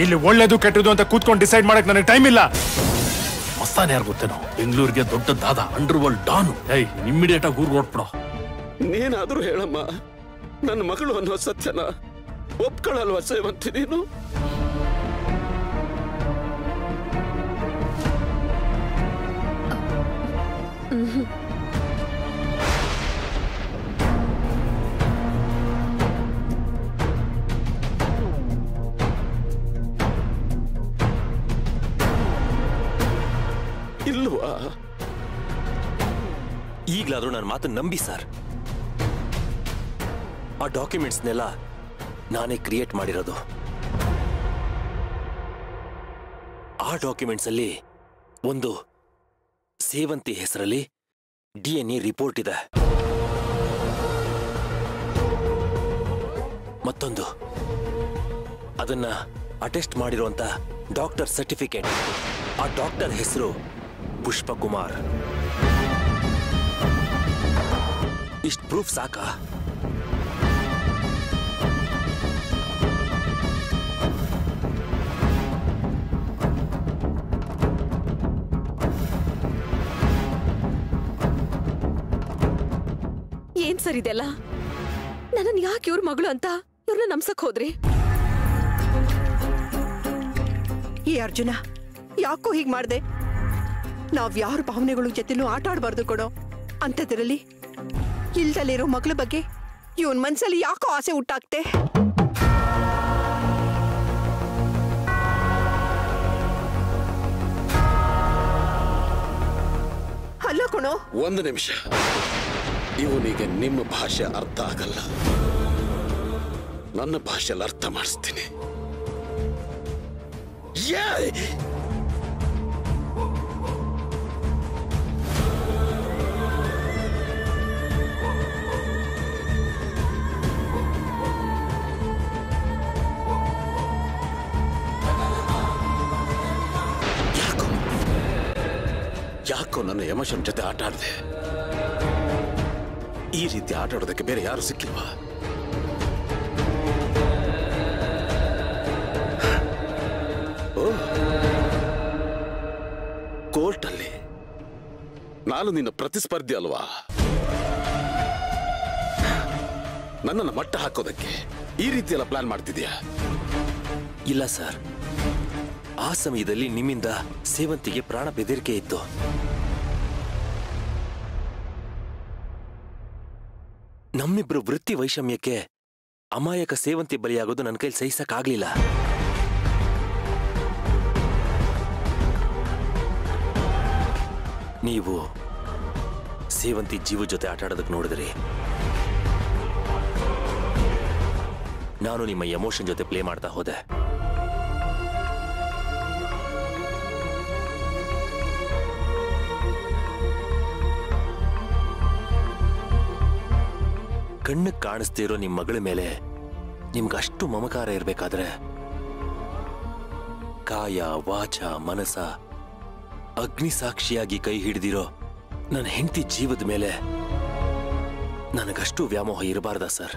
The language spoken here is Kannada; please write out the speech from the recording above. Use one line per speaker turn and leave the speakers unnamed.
ಇಲ್ಲಿ ಒಳ್ಳೇದು ಕೆಟ್ಟದು ಅಂತ ಕೂತ್ಕೊಂಡು ಡಿಸೈಡ್ ಮಾಡಕ್ ನನಗೆ ಟೈಮ್ ಇಲ್ಲ.
ಮಸ್ತಾನ್ ಯಾರು ಗೊತ್ತೇನೋ, ಬೆಂಗಳೂರಿಗೆ ದೊಡ್ಡದಾದ ಅಂಡರ್ ವರ್ಲ್ಡ್ ಡಾನು. ಇಮ್ಮಿಡಿಯೇಟ್ ಆಗಿ ಊರ್ಗ್ ಹೊರಟ್ಬಿಡೋ.
ನೀನಾದ್ರೂ ಹೇಳಮ್ಮ, ನನ್ನ ಮಗಳು ಅನ್ನೋ ಸತ್ಯನ ಒಪ್ಕೊಳ್ಳಲ್ವ ಸೇವಂತಿ ನೀನು? ಇಲ್ವಾ?
ಈಗ್ಲಾದ್ರೂ ನನ್ನ ಮಾತನ್ನು ನಂಬಿ ಸರ್. ಆ ಡಾಕ್ಯುಮೆಂಟ್ಸ್ನೆಲ್ಲ ನಾನೇ ಕ್ರಿಯೇಟ್ ಮಾಡಿರೋದು. ಆ ಡಾಕ್ಯುಮೆಂಟ್ಸ್ ಅಲ್ಲಿ ಒಂದು ಸೇವಂತಿ ಹೆಸರಲ್ಲಿ DNA ರಿಪೋರ್ಟ್ ಇದೆ, ಮತ್ತೊಂದು ಅದನ್ನ ಅಟೆಸ್ಟ್ ಮಾಡಿರುವಂತ ಡಾಕ್ಟರ್ ಸರ್ಟಿಫಿಕೇಟ್. ಆ ಡಾಕ್ಟರ್ ಹೆಸರು ಪುಷ್ಪಕುಮಾರ್. ಇಷ್ಟು ಪ್ರೂಫ್ ಸಾಕಾ?
ಏನ್ ಸರ್ ಇದೆಲ್ಲ? ನನ್ನನ್ ಯಾಕೆ ಇವ್ರ ಮಗಳು ಅಂತ ಇವ್ರನ್ನ ನಂಬ್ಸಕ್ ಹೋದ್ರಿ?
ಈ ಅರ್ಜುನ, ಯಾಕೋ ಹೀಗ್ ಮಾಡ್ದೆ? ನಾವ್ ಯಾರ ಭಾವನೆಗಳು ಜೊತೆಲೂ ಆಟ ಆಡ್ಬಾರ್ದು ಕೊಡೋ. ಅಂತದ್ರಲ್ಲಿ ಇಲ್ದಲ್ಲಿರೋ ಮಗಳ ಬಗ್ಗೆ ಇವನ್ ಮನ್ಸಲ್ಲಿ ಯಾಕೋ ಆಸೆ ಹುಟ್ಟಾಗ್ತೆ? ಅಲ್ಲ ಕೊಣೋ.
ಒಂದು ನಿಮಿಷ, ಇವನಿಗೆ ನಿಮ್ಮ ಭಾಷೆ ಅರ್ಥ ಆಗಲ್ಲ, ನನ್ನ ಭಾಷೆಯಲ್ಲಿ ಅರ್ಥ ಮಾಡಿಸ್ತೀನಿ. ಯಾಕೋ ನನ್ನ ಎಮೋಷನ್ ಜೊತೆ ಆಟ ಆಡಿದೆ. ಈ ರೀತಿ ಆಟ ಆಡೋದಕ್ಕೆ ಬೇರೆ ಯಾರು ಸಿಕ್ಕಿಲ್ವಾ? ಕೋರ್ಟಲ್ಲಿ ನಾನು ನಿನ್ನ ಪ್ರತಿಸ್ಪರ್ಧಿ ಅಲ್ವಾ? ನನ್ನನ್ನು ಮಟ್ಟ ಹಾಕೋದಕ್ಕೆ ಈ ರೀತಿ ಎಲ್ಲ ಪ್ಲಾನ್ ಮಾಡ್ತಿದ್ಯಾ?
ಇಲ್ಲ ಸರ್, ಆ ಸಮಯದಲ್ಲಿ ನಿಮ್ಮಿಂದ ಸೇವಂತಿಗೆ ಪ್ರಾಣ ಬೆದರಿಕೆ ಇತ್ತು. ನಮ್ಮಿಬ್ರು ವೃತ್ತಿ ವೈಷಮ್ಯಕ್ಕೆ ಅಮಾಯಕ ಸೇವಂತಿ ಬಲಿಯಾಗೋದು ನನ್ನ ಕೈಲಿ ಸಹಿಸಕ್ಕಾಗ್ಲಿಲ್ಲ. ನೀವು ಸೇವಂತಿ ಜೀವ ಜೊತೆ ಆಟ ಆಡೋದಕ್ಕೆ ನೋಡಿದ್ರಿ, ನಾನು ನಿಮ್ಮ ಎಮೋಷನ್ ಜೊತೆ ಪ್ಲೇ ಮಾಡ್ತಾ ಹೋದೆ. ಕಣ್ಣಿಗೆ ಕಾಣಿಸ್ದೇ ಇರೋ ನಿಮ್ಮ ಮಗಳ ಮೇಲೆ ನಿಮ್ಗಷ್ಟು ಮಮಕಾರ ಇರಬೇಕಾದ್ರೆ ಕಾಯ ವಾಚ ಮನಸ ಅಗ್ನಿ ಸಾಕ್ಷಿಯಾಗಿ ಕೈ ಹಿಡಿದಿರೋ ನನ್ನ ಹೆಂಡತಿ ಜೀವದ ಮೇಲೆ ನನಗಷ್ಟು ವ್ಯಾಮೋಹ ಇರಬಾರ್ದಾ ಸರ್?